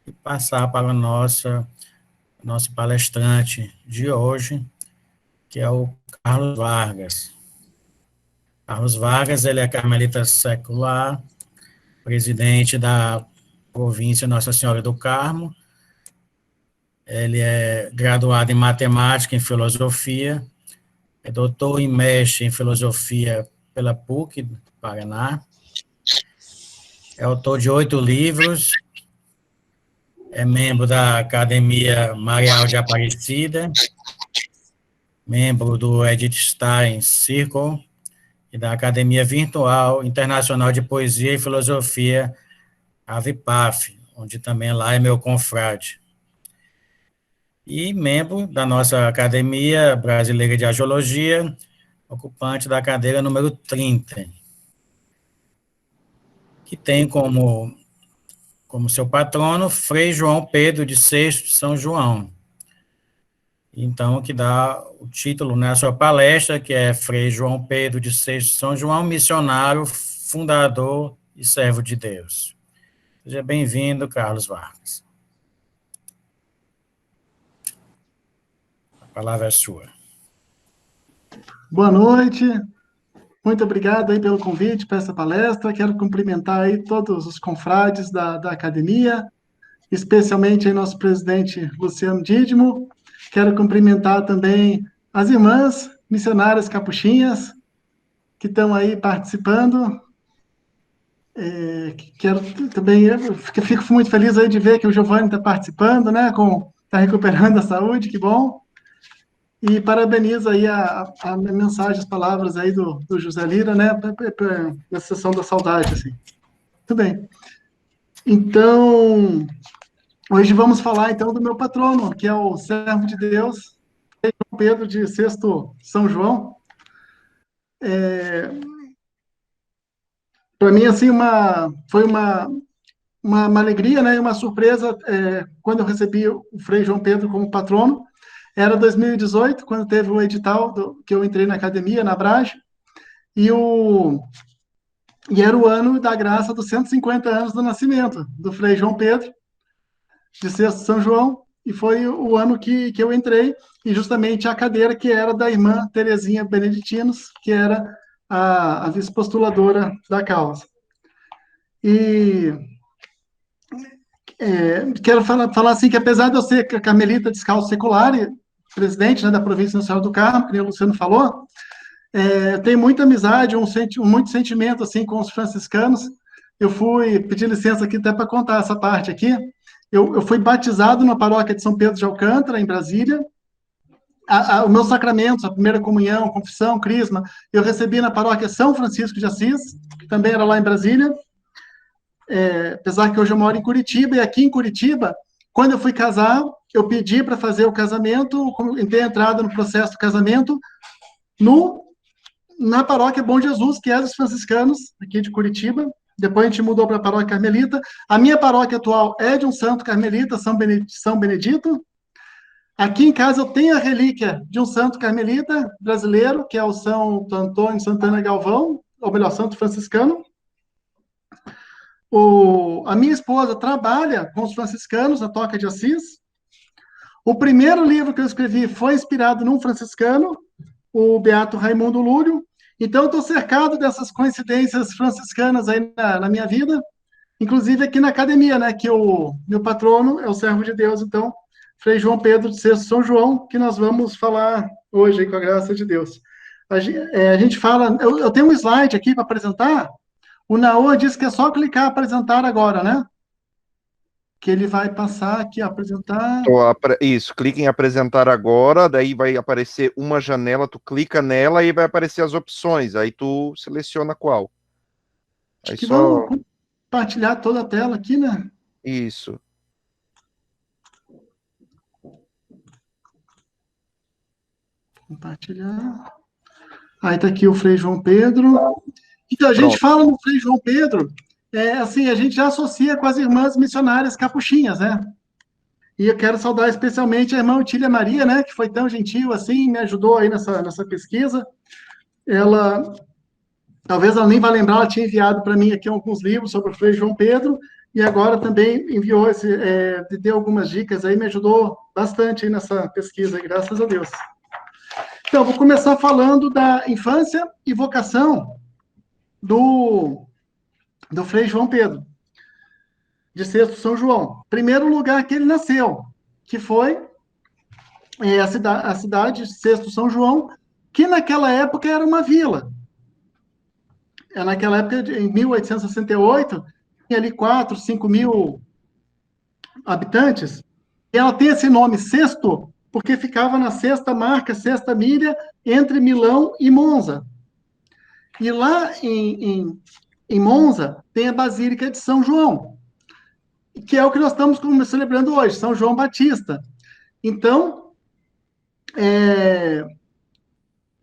e passar para o nosso palestrante de hoje, que é o Carlos Vargas. Carlos Vargas, ele é carmelita secular, presidente da província Nossa Senhora do Carmo. Ele é graduado em matemática e em filosofia, é doutor e mestre em filosofia pela PUC do Paraná, é autor de 8 livros, é membro da Academia Marial de Aparecida, membro do Edith Stein Circle e da Academia Virtual Internacional de Poesia e Filosofia, AVIPAF, onde também lá é meu confrade. E membro da nossa Academia Brasileira de Agiologia, ocupante da cadeira número 30, que tem como seu patrono Frei João Pedro de Sexto de São João. Então, que dá o título na sua palestra, que é Frei João Pedro de Sexto de São João, missionário, fundador e servo de Deus. Seja bem-vindo, Carlos Vargas. A palavra é sua. Boa noite, muito obrigado aí pelo convite para essa palestra. Quero cumprimentar aí todos os confrades da academia, especialmente aí nosso presidente Luciano Dídimo. Quero cumprimentar também as irmãs missionárias capuchinhas que estão aí participando. Quero também, fico muito feliz aí de ver que o Giovanni está participando, né? Está recuperando a saúde, que bom. E parabenizo aí a mensagem, as palavras aí do José Lira, né, na sessão da saudade, assim. Muito bem. Então, hoje vamos falar, então, do meu patrono, que é o servo de Deus, São Pedro de Sexto São João. Para mim, assim, foi uma alegria, né, e uma surpresa quando eu recebi o Frei João Pedro como patrono. Era 2018, quando teve o edital que eu entrei na academia, na Brage, e era o ano da graça dos 150 anos do nascimento do Frei João Pedro, de Sexto São João, e foi o ano que eu entrei, e justamente a cadeira que era da irmã Terezinha Beneditinos, que era a vice-postuladora da causa. E quero falar assim, que apesar de eu ser carmelita descalço secular, e presidente, né, da província nacional do Carmo, que o Luciano falou, tenho muita amizade, muito sentimento assim com os franciscanos. Eu fui pedir licença aqui até para contar essa parte aqui. Eu fui batizado na paróquia de São Pedro de Alcântara, em Brasília. Os meus sacramentos, a primeira comunhão, confissão, crisma, eu recebi na paróquia São Francisco de Assis, que também era lá em Brasília. Apesar que hoje eu moro em Curitiba, e aqui em Curitiba, quando eu fui casar, eu pedi para fazer o casamento, ter entrada no processo do casamento, na paróquia Bom Jesus, que é dos franciscanos, aqui de Curitiba. Depois a gente mudou para a paróquia carmelita. A minha paróquia atual é de um santo carmelita, São Benedito. Aqui em casa eu tenho a relíquia de um santo carmelita brasileiro, que é o Santo Antônio Santana Galvão, ou melhor, santo franciscano. A minha esposa trabalha com os franciscanos na Toca de Assis. O primeiro livro que eu escrevi foi inspirado num franciscano, o Beato Raimundo Lúrio. Então, eu estou cercado dessas coincidências franciscanas aí na minha vida, inclusive aqui na academia, né, que o meu patrono é o servo de Deus, então, Frei João Pedro de Sexto São João, que nós vamos falar hoje, aí, com a graça de Deus. A gente fala, eu tenho um slide aqui para apresentar. O Naô disse que é só clicar apresentar agora, né? Que ele vai passar aqui, apresentar. Isso, clica em apresentar agora, daí vai aparecer uma janela, tu clica nela e vai aparecer as opções, aí tu seleciona qual. Acho que vamos compartilhar toda a tela aqui, né? Isso. Compartilhar. Aí tá aqui o Frei João Pedro. Então, a gente fala no Frei João Pedro, assim, a gente já associa com as irmãs missionárias capuchinhas, né? E eu quero saudar especialmente a irmã Otília Maria, né, que foi tão gentil assim, me ajudou aí nessa pesquisa. Talvez ela nem vá lembrar, ela tinha enviado para mim aqui alguns livros sobre o Frei João Pedro, e agora também enviou deu algumas dicas aí, me ajudou bastante aí nessa pesquisa, aí, graças a Deus. Então, vou começar falando da infância e vocação do Frei João Pedro, de Sexto São João. Primeiro lugar que ele nasceu, que foi a cidade de Sexto São João, que naquela época era uma vila. Naquela época, em 1868, tinha ali 4, 5 mil habitantes, e ela tem esse nome Sexto, porque ficava na sexta marca, sexta milha, entre Milão e Monza. E lá em Monza tem a Basílica de São João, que é o que nós estamos celebrando hoje, São João Batista. Então,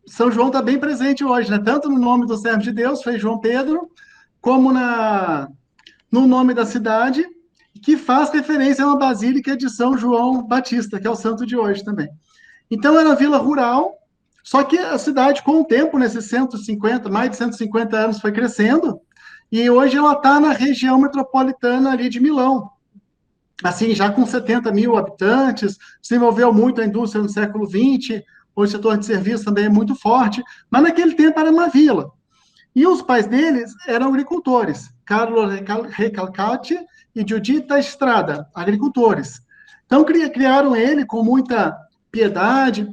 São João está bem presente hoje, né? Tanto no nome do servo de Deus, Frei João Pedro, como no nome da cidade, que faz referência a uma basílica de São João Batista, que é o santo de hoje também. Então, era uma vila rural, só que a cidade, com o tempo, nesses 150, mais de 150 anos, foi crescendo, e hoje ela está na região metropolitana ali de Milão. Assim, já com 70 mil habitantes, se desenvolveu muito a indústria no século XX, hoje o setor de serviços também é muito forte, mas naquele tempo era uma vila. E os pais deles eram agricultores, Carlo Recalcati e Giuditta Estrada, agricultores. Então, criaram ele com muita piedade,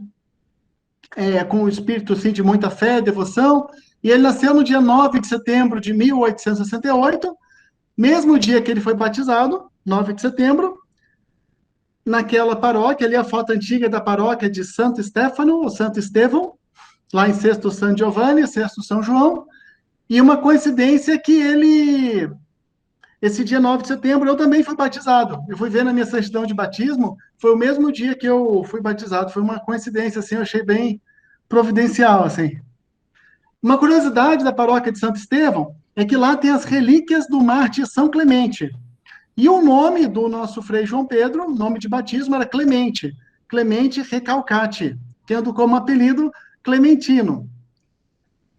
com um espírito assim, de muita fé, devoção, e ele nasceu no dia 9 de setembro de 1868, mesmo dia que ele foi batizado, 9 de setembro, naquela paróquia, ali a foto antiga da paróquia de Santo Stefano, ou Santo Estevão, lá em Sexto San Giovanni, Sexto São João, e uma coincidência que esse dia 9 de setembro, eu também fui batizado. Eu fui ver na minha certidão de batismo, foi o mesmo dia que eu fui batizado, foi uma coincidência, assim, eu achei bem providencial, assim. Uma curiosidade da paróquia de Santo Estevão é que lá tem as relíquias do mártir São Clemente. E o nome do nosso Frei João Pedro, o nome de batismo era Clemente, Clemente Recalcati, tendo como apelido Clementino.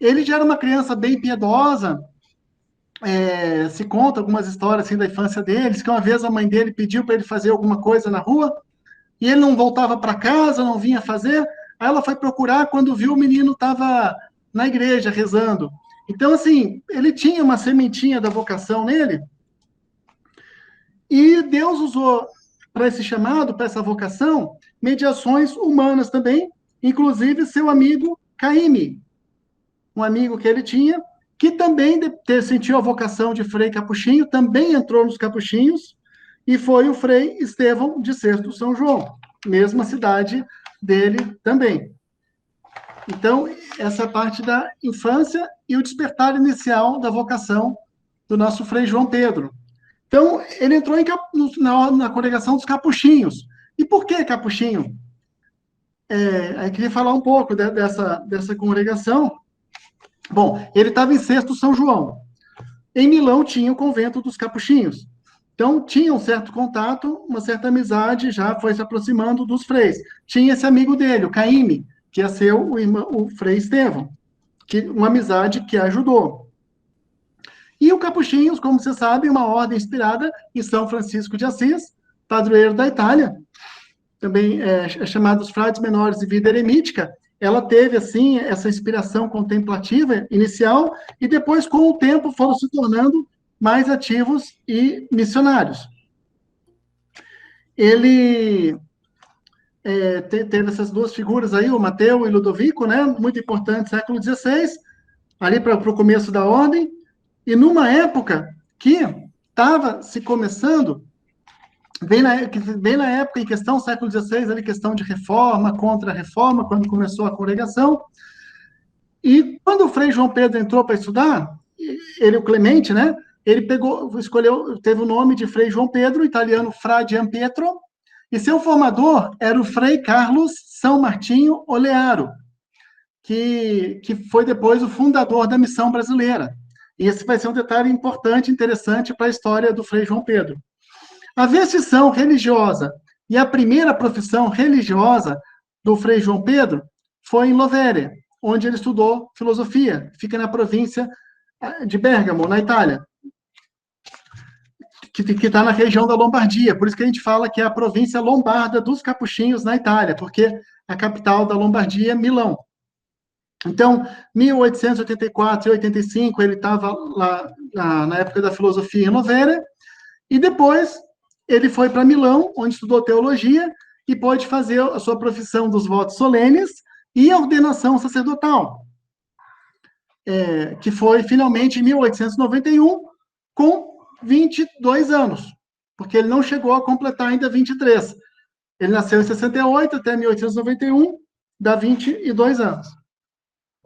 Ele já era uma criança bem piedosa, se conta algumas histórias assim, da infância deles, que uma vez a mãe dele pediu para ele fazer alguma coisa na rua, e ele não voltava para casa, não vinha fazer, aí ela foi procurar, quando viu o menino estava na igreja rezando. Então, assim, ele tinha uma sementinha da vocação nele, e Deus usou para esse chamado, para essa vocação, mediações humanas também, inclusive seu amigo Caíme, um amigo que ele tinha, que também sentiu a vocação de Frei Capuchinho, também entrou nos Capuchinhos, e foi o Frei Estevão de Sexto São João, mesma cidade dele também. Então, essa parte da infância e o despertar inicial da vocação do nosso Frei João Pedro. Então, ele entrou na congregação dos Capuchinhos. E por que Capuchinho? Eu queria falar um pouco dessa congregação. Bom, ele estava em Sexto São João. Em Milão tinha o convento dos Capuchinhos. Então, tinha um certo contato, uma certa amizade, já foi se aproximando dos freis. Tinha esse amigo dele, o Caíme, que ia ser o Frei Estevão, uma amizade que ajudou. E o Capuchinhos, como você sabe, uma ordem inspirada em São Francisco de Assis, padroeiro da Itália, também é chamado os Frades Menores de Vida Eremítica. Ela teve, assim, essa inspiração contemplativa inicial, e depois, com o tempo, foram se tornando mais ativos e missionários. Ele teve essas duas figuras aí, o Mateu e Ludovico, né, muito importantes, século XVI, ali para o começo da ordem, e numa época que estava se começando, bem na época em questão, século XVI, ali, questão de reforma, contra-reforma, quando começou a congregação, e quando o Frei João Pedro entrou para estudar, ele, o Clemente, né, ele teve o nome de Frei João Pedro, italiano Fra Gian Pietro, e seu formador era o Frei Carlos São Martinho Olearo, que foi depois o fundador da missão brasileira. E esse vai ser um detalhe importante, interessante para a história do Frei João Pedro. A vestição religiosa e a primeira profissão religiosa do Frei João Pedro foi em Lovere, onde ele estudou filosofia, fica na província de Bérgamo, na Itália. que está na região da Lombardia. Por isso que a gente fala que é a província lombarda dos capuchinhos na Itália, porque a capital da Lombardia é Milão. Então, 1884 e 85, ele estava lá na época da filosofia em Novara, e depois ele foi para Milão, onde estudou teologia, e pôde fazer a sua profissão dos votos solenes e a ordenação sacerdotal, que foi finalmente em 1891, com 22 anos, porque ele não chegou a completar ainda 23. Ele nasceu em 68 até 1891, dá 22 anos.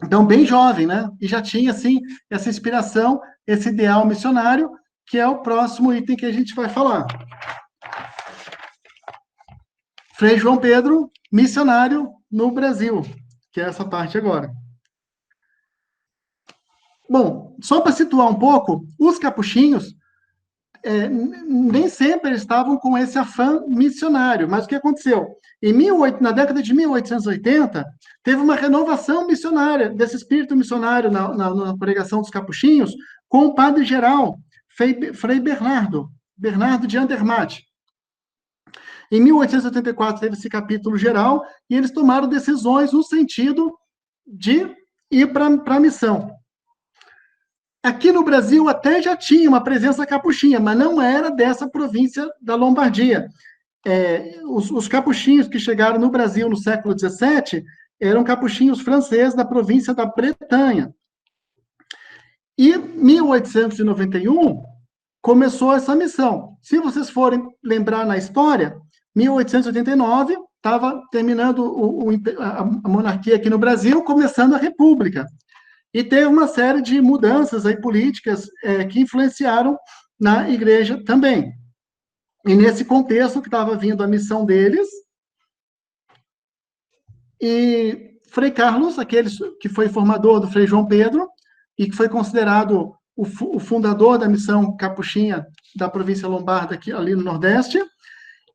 Então, bem jovem, né? E já tinha, assim, essa inspiração, esse ideal missionário, que é o próximo item que a gente vai falar. Frei João Pedro, missionário no Brasil, que é essa parte agora. Bom, só para situar um pouco, os capuchinhos, nem sempre eles estavam com esse afã missionário, mas o que aconteceu? Na década de 1880, teve uma renovação missionária, desse espírito missionário na pregação dos capuchinhos, com o padre geral, Frei Bernardo de Andermatt. Em 1884, teve esse capítulo geral, e eles tomaram decisões no sentido de ir para a missão. Aqui no Brasil até já tinha uma presença capuchinha, mas não era dessa província da Lombardia. Os capuchinhos que chegaram no Brasil no século XVII eram capuchinhos franceses da província da Bretanha. E em 1891 começou essa missão. Se vocês forem lembrar na história, 1889 estava terminando a monarquia aqui no Brasil, começando a República. E teve uma série de mudanças aí políticas que influenciaram na igreja também. E nesse contexto que estava vindo a missão deles, e Frei Carlos, aquele que foi formador do Frei João Pedro, e que foi considerado o fundador da missão capuchinha da província lombarda, aqui, ali no Nordeste,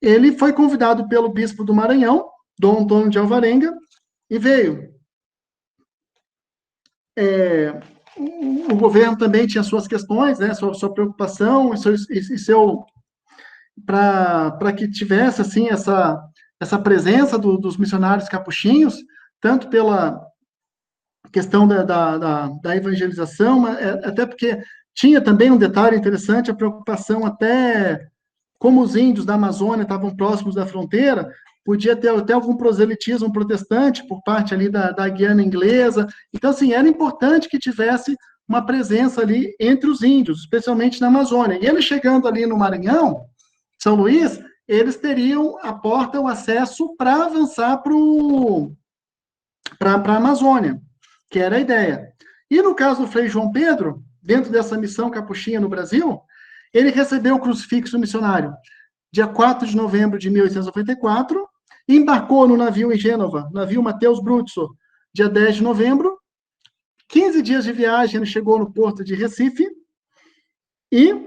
ele foi convidado pelo bispo do Maranhão, Dom Antônio de Alvarenga, e veio. O governo também tinha suas questões, né, sua preocupação, para que tivesse assim essa presença dos missionários capuchinhos, tanto pela questão da evangelização, até porque tinha também um detalhe interessante, a preocupação até como os índios da Amazônia estavam próximos da fronteira, podia ter até algum proselitismo protestante por parte ali da Guiana inglesa. Então, assim, era importante que tivesse uma presença ali entre os índios, especialmente na Amazônia. E eles chegando ali no Maranhão, São Luís, eles teriam a porta, o acesso para avançar para a Amazônia, que era a ideia. E no caso do Frei João Pedro, dentro dessa missão capuchinha no Brasil, ele recebeu o crucifixo missionário dia 4 de novembro de 1894, embarcou no navio em Gênova, navio Mateus Brutso, dia 10 de novembro, 15 dias de viagem, ele chegou no porto de Recife, e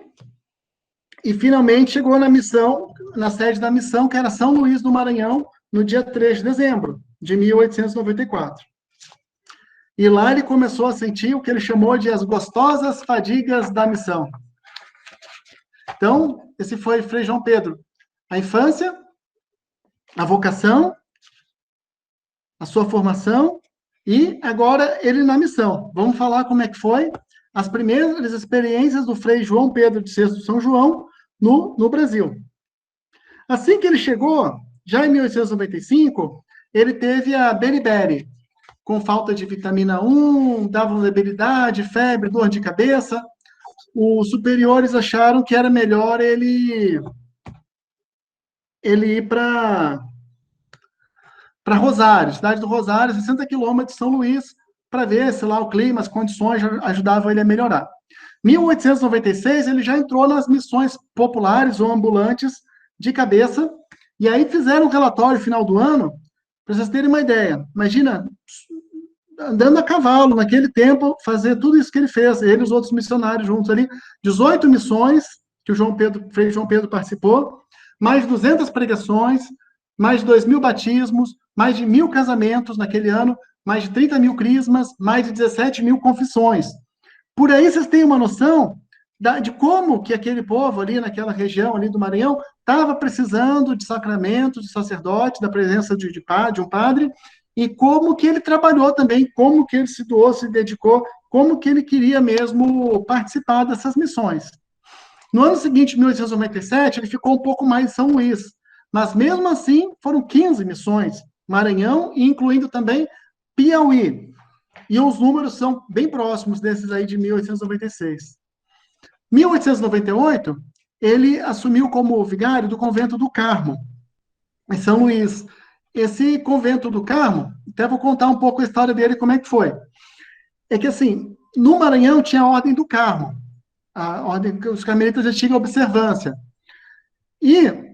finalmente chegou na missão, na sede da missão, que era São Luís do Maranhão, no dia 3 de dezembro de 1894. E lá ele começou a sentir o que ele chamou de as gostosas fadigas da missão. Então, esse foi Frei João Pedro. A infância, a vocação, a sua formação, e agora ele na missão. Vamos falar como é que foi as primeiras experiências do Frei João Pedro de Sexto São João no Brasil. Assim que ele chegou, já em 1895, ele teve a beriberi, com falta de vitamina 1, dava debilidade, febre, dor de cabeça. Os superiores acharam que era melhor ele ir para Rosário, cidade do Rosário, 60 quilômetros de São Luís, para ver se lá o clima, as condições ajudavam ele a melhorar. Em 1896, ele já entrou nas missões populares ou ambulantes de cabeça, e aí fizeram um relatório no final do ano, para vocês terem uma ideia. Imagina, andando a cavalo, naquele tempo, fazer tudo isso que ele fez, ele e os outros missionários juntos ali, 18 missões que o Frei João Pedro participou, mais de 200 pregações, mais de 2.000 batismos, mais de 1.000 casamentos naquele ano, mais de 30.000 crismas, mais de 17.000 confissões. Por aí vocês têm uma noção de como que aquele povo ali naquela região ali do Maranhão estava precisando de sacramentos, de sacerdote, da presença de um padre, e como que ele trabalhou também, como que ele se doou, se dedicou, como que ele queria mesmo participar dessas missões. No ano seguinte, 1897, ele ficou um pouco mais em São Luís, mas mesmo assim foram 15 missões, Maranhão, incluindo também Piauí. E os números são bem próximos desses aí de 1896. 1898, ele assumiu como vigário do convento do Carmo, em São Luís. Esse convento do Carmo, até vou contar um pouco a história dele, como é que foi. É que, assim, no Maranhão tinha a Ordem do Carmo, a ordem que os carmelitas já tinham observância. E,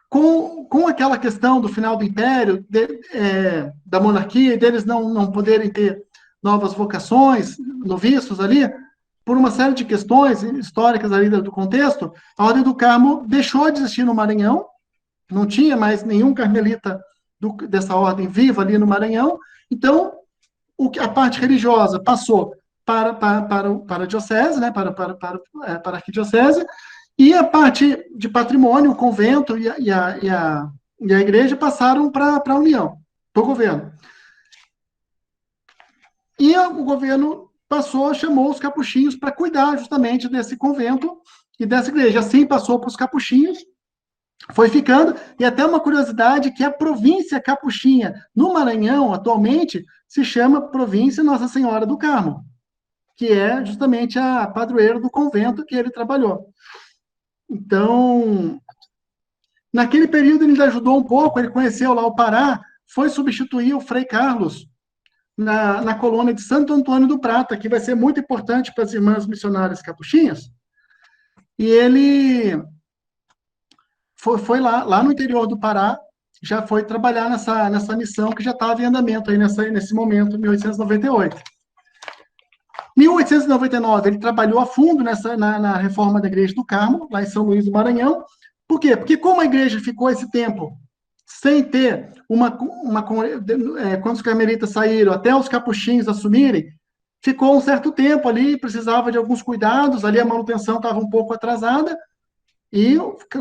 com aquela questão do final do Império, da monarquia, deles não poderem ter novas vocações, noviços ali, por uma série de questões históricas ali do contexto, a Ordem do Carmo deixou de existir no Maranhão, não tinha mais nenhum carmelita dessa ordem viva ali no Maranhão, então a parte religiosa passou para a diocese, né, para a arquidiocese, e a parte de patrimônio, o convento e a igreja passaram para a União, para o governo. E o governo chamou os capuchinhos para cuidar justamente desse convento e dessa igreja. Assim passou para os capuchinhos, foi ficando, e até uma curiosidade que a província capuchinha no Maranhão, atualmente, se chama Província Nossa Senhora do Carmo, que é justamente a padroeira do convento que ele trabalhou. Então, naquele período ele ajudou um pouco, ele conheceu lá o Pará, foi substituir o Frei Carlos na colônia de Santo Antônio do Prata, que vai ser muito importante para as irmãs missionárias capuchinhas, e ele foi lá no interior do Pará, já foi trabalhar nessa missão que já estava em andamento aí nesse momento, 1898. 1899, ele trabalhou a fundo na reforma da Igreja do Carmo, lá em São Luís do Maranhão. Por quê? Porque como a igreja ficou esse tempo sem ter quando os carmelitas saíram, até os capuchinhos assumirem, ficou um certo tempo ali, precisava de alguns cuidados, ali a manutenção estava um pouco atrasada, e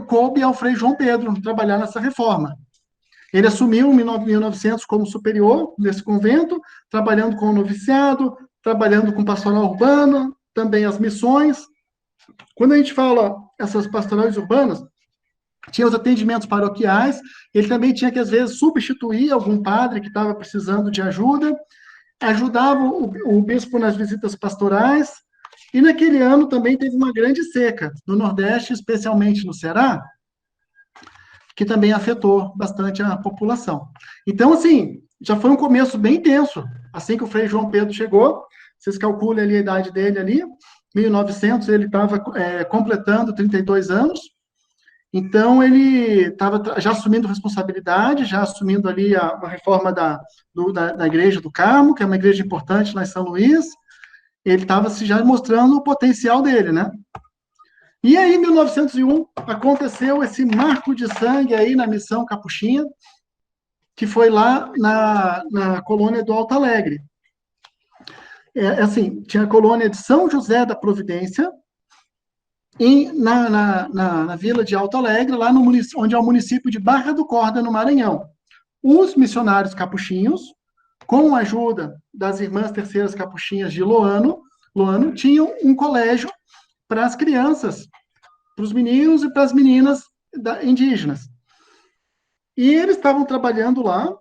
coube ao Frei João Pedro trabalhar nessa reforma. Ele assumiu em 1900 como superior desse convento, trabalhando com o noviciado, trabalhando com pastoral urbana, também as missões. Quando a gente fala essas pastorais urbanas, tinha os atendimentos paroquiais, ele também tinha que, às vezes, substituir algum padre que estava precisando de ajuda, ajudava o bispo nas visitas pastorais, e naquele ano também teve uma grande seca no Nordeste, especialmente no Ceará, que também afetou bastante a população. Então, assim, já foi um começo bem intenso. Assim que o Frei João Pedro chegou, vocês calculem ali a idade dele ali, 1900, ele estava completando 32 anos, então ele estava já assumindo responsabilidade, já assumindo ali a reforma da Igreja do Carmo, que é uma igreja importante lá em São Luís. Ele estava já mostrando o potencial dele, né? E aí, em 1901, aconteceu esse marco de sangue aí na missão capuchinha, que foi lá na colônia do Alto Alegre. Assim, tinha a colônia de São José da Providência, na vila de Alto Alegre, lá onde é o município de Barra do Corda, no Maranhão. Os missionários capuchinhos, com a ajuda das irmãs terceiras capuchinhas de Loano, tinham um colégio para as crianças, para os meninos e para as meninas indígenas. E eles estavam trabalhando lá,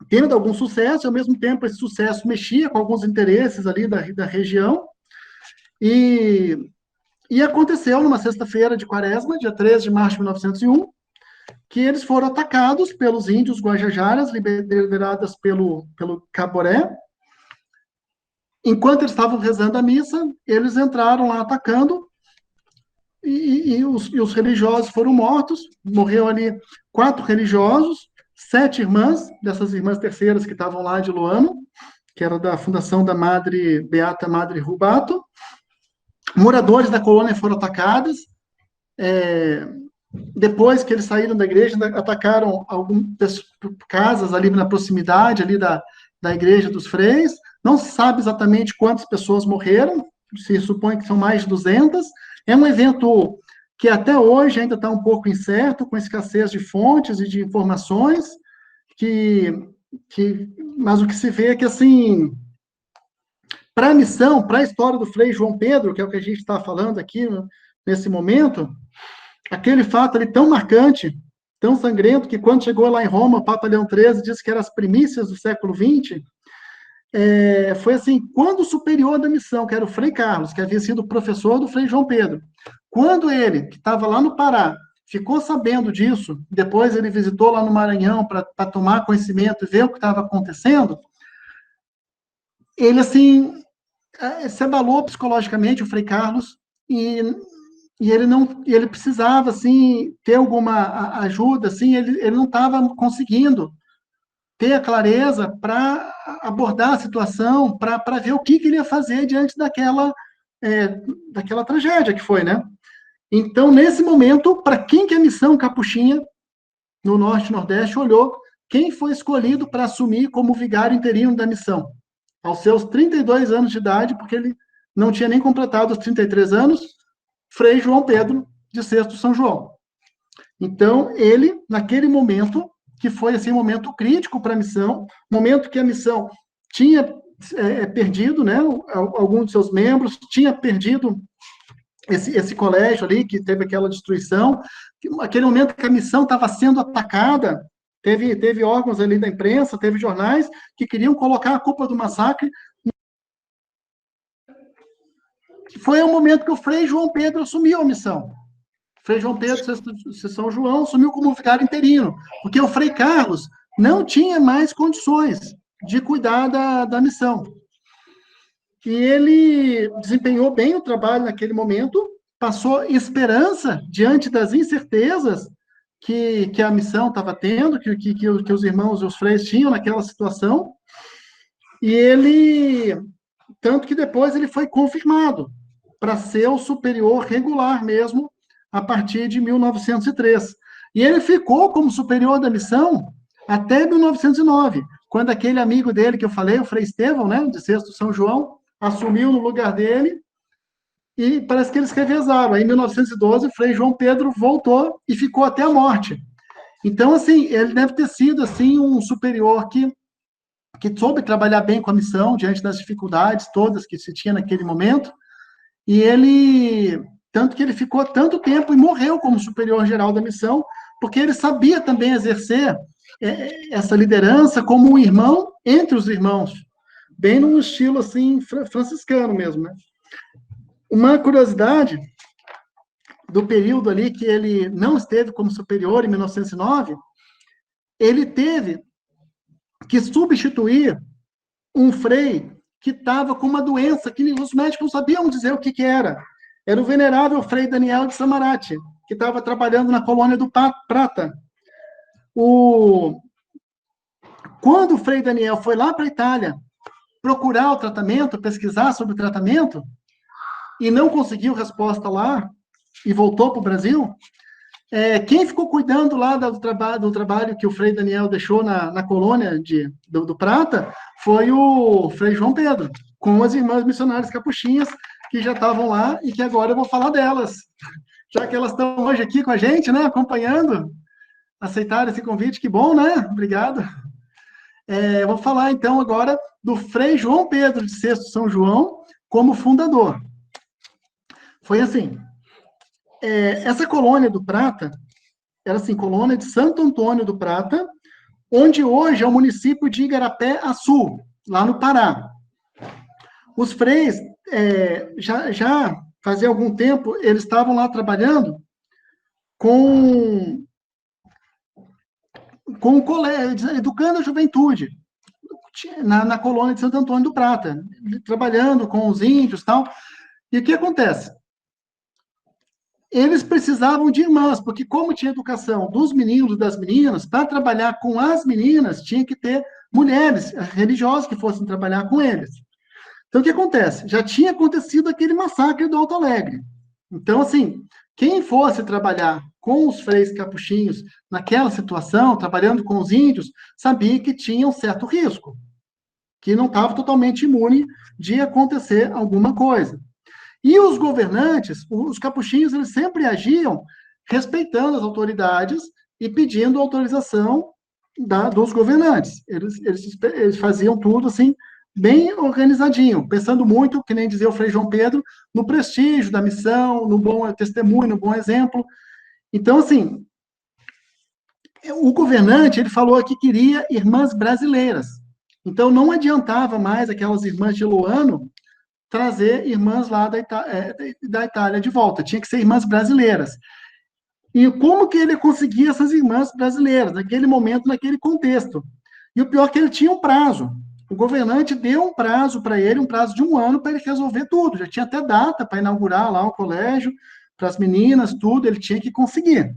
tendo algum sucesso, e ao mesmo tempo esse sucesso mexia com alguns interesses ali da região, e aconteceu numa sexta-feira de Quaresma, dia 13 de março de 1901, que eles foram atacados pelos índios guajajaras, lideradas pelo Caboré. Enquanto eles estavam rezando a missa, eles entraram lá atacando, e os religiosos foram mortos. Morreu ali 4 religiosos, 7 irmãs, dessas irmãs terceiras que estavam lá de Loano, que era da fundação da Madre Beata Madre Rubato. Moradores da colônia foram atacados. Depois que eles saíram da igreja, atacaram algumas casas ali na proximidade ali da igreja dos freis. não se sabe exatamente quantas pessoas morreram, se supõe que são mais de 200. É um evento que até hoje ainda está um pouco incerto, com escassez de fontes e de informações, mas o que se vê é que, assim, para a missão, para a história do Frei João Pedro, que é o que a gente está falando aqui, né, nesse momento, aquele fato ali tão marcante, tão sangrento, que quando chegou lá em Roma, o Papa Leão XIII disse que eram as primícias do século XX, foi assim, quando o superior da missão, que era o Frei Carlos, que havia sido professor do Frei João Pedro, quando ele, que estava lá no Pará, ficou sabendo disso, depois ele visitou lá no Maranhão para tomar conhecimento e ver o que estava acontecendo, ele, assim, se abalou psicologicamente, o Frei Carlos, e ele precisava, assim, ter alguma ajuda, assim, ele não estava conseguindo ter a clareza para abordar a situação, para ver o que ele ia fazer diante daquela tragédia que foi, né? Então, nesse momento, para quem que a missão Capuchinha, no Norte e Nordeste, olhou quem foi escolhido para assumir como vigário interino da missão? Aos seus 32 anos de idade, porque ele não tinha nem completado os 33 anos, Frei João Pedro de Sexto São João. Então, ele, naquele momento, que foi assim, um momento crítico para a missão, momento que a missão tinha perdido, né, alguns de seus membros, tinha perdido esse colégio ali, que teve aquela destruição, aquele momento que a missão estava sendo atacada, teve órgãos ali da imprensa, teve jornais que queriam colocar a culpa do massacre. Foi o momento que o Frei João Pedro assumiu a missão. Frei João Pedro de São João assumiu como vigário interino, porque o Frei Carlos não tinha mais condições de cuidar da missão. E ele desempenhou bem o trabalho naquele momento, passou esperança diante das incertezas que a missão estava tendo, que os irmãos e os freis tinham naquela situação, e ele, tanto que depois ele foi confirmado para ser o superior regular mesmo, a partir de 1903. E ele ficou como superior da missão até 1909, quando aquele amigo dele que eu falei, o Frei Estevão, né, de Sexto São João, assumiu no lugar dele, e parece que eles revezaram. Aí, em 1912, o Frei João Pedro voltou e ficou até a morte. Então, assim, ele deve ter sido, assim, um superior que soube trabalhar bem com a missão, diante das dificuldades todas que se tinha naquele momento, e ele, tanto que ele ficou tanto tempo e morreu como superior geral da missão, porque ele sabia também exercer essa liderança como um irmão entre os irmãos, bem num estilo, assim, franciscano mesmo, né? Uma curiosidade do período ali que ele não esteve como superior, em 1909, ele teve que substituir um frei que estava com uma doença que os médicos não sabiam dizer o que era. Era o venerável Frei Daniel de Samarate, que estava trabalhando na colônia do Prata. Quando o Frei Daniel foi lá para a Itália procurar o tratamento, pesquisar sobre o tratamento, e não conseguiu resposta lá, e voltou para o Brasil, quem ficou cuidando lá do trabalho que o Frei Daniel deixou na colônia do Prata foi o Frei João Pedro, com as irmãs missionárias capuchinhas, que já estavam lá, e que agora eu vou falar delas, já que elas estão hoje aqui com a gente, né, acompanhando, aceitaram esse convite, que bom, né? Obrigado. Eu vou falar, então, agora do Frei João Pedro de Sexto São João, como fundador. Foi assim, essa colônia do Prata, era assim, colônia de Santo Antônio do Prata, onde hoje é o município de Igarapé-Açu, lá no Pará. Os freis, já fazia algum tempo, eles estavam lá trabalhando com o colégio, educando a juventude, na colônia de Santo Antônio do Prata, trabalhando com os índios e tal. E o que acontece? Eles precisavam de irmãs, porque como tinha educação dos meninos e das meninas, para trabalhar com as meninas, tinha que ter mulheres religiosas que fossem trabalhar com eles. Então, o que acontece? Já tinha acontecido aquele massacre do Alto Alegre. Então, assim, quem fosse trabalhar com os freis capuchinhos naquela situação, trabalhando com os índios, sabia que tinha um certo risco. que não estava totalmente imune de acontecer alguma coisa. E os governantes, os capuchinhos, eles sempre agiam respeitando as autoridades e pedindo autorização dos governantes. Eles faziam tudo assim, bem organizadinho, pensando muito, que nem dizia o Frei João Pedro, no prestígio da missão, no bom testemunho, no bom exemplo. Então, assim, o governante, ele falou que queria irmãs brasileiras. Então, não adiantava mais aquelas irmãs de Loano trazer irmãs lá da Itália de volta. Tinha que ser irmãs brasileiras. E como que ele conseguia essas irmãs brasileiras, naquele momento, naquele contexto? E o pior é que ele tinha um prazo. O governante deu um prazo para ele, um prazo de 1 ano, para ele resolver tudo. Já tinha até data para inaugurar lá o colégio, para as meninas, tudo, ele tinha que conseguir.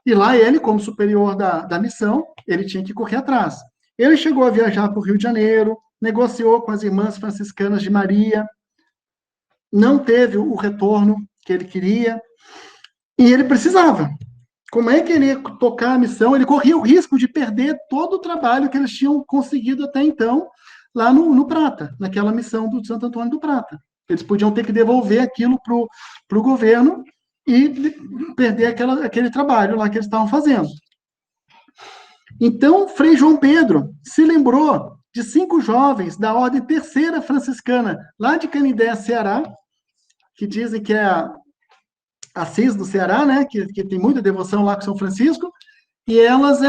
E lá ele, como superior da missão, ele tinha que correr atrás. Ele chegou a viajar para o Rio de Janeiro, negociou com as irmãs franciscanas de Maria, não teve o retorno que ele queria, e ele precisava. Como é que ele ia tocar a missão? Ele corria o risco de perder todo o trabalho que eles tinham conseguido até então, lá no Prata, naquela missão do Santo Antônio do Prata. Eles podiam ter que devolver aquilo para o governo e perder aquele trabalho lá que eles estavam fazendo. Então, Frei João Pedro se lembrou de 5 jovens da Ordem Terceira Franciscana, lá de Canindé, Ceará, que dizem que é a Assis do Ceará, né, que tem muita devoção lá com São Francisco, e elas,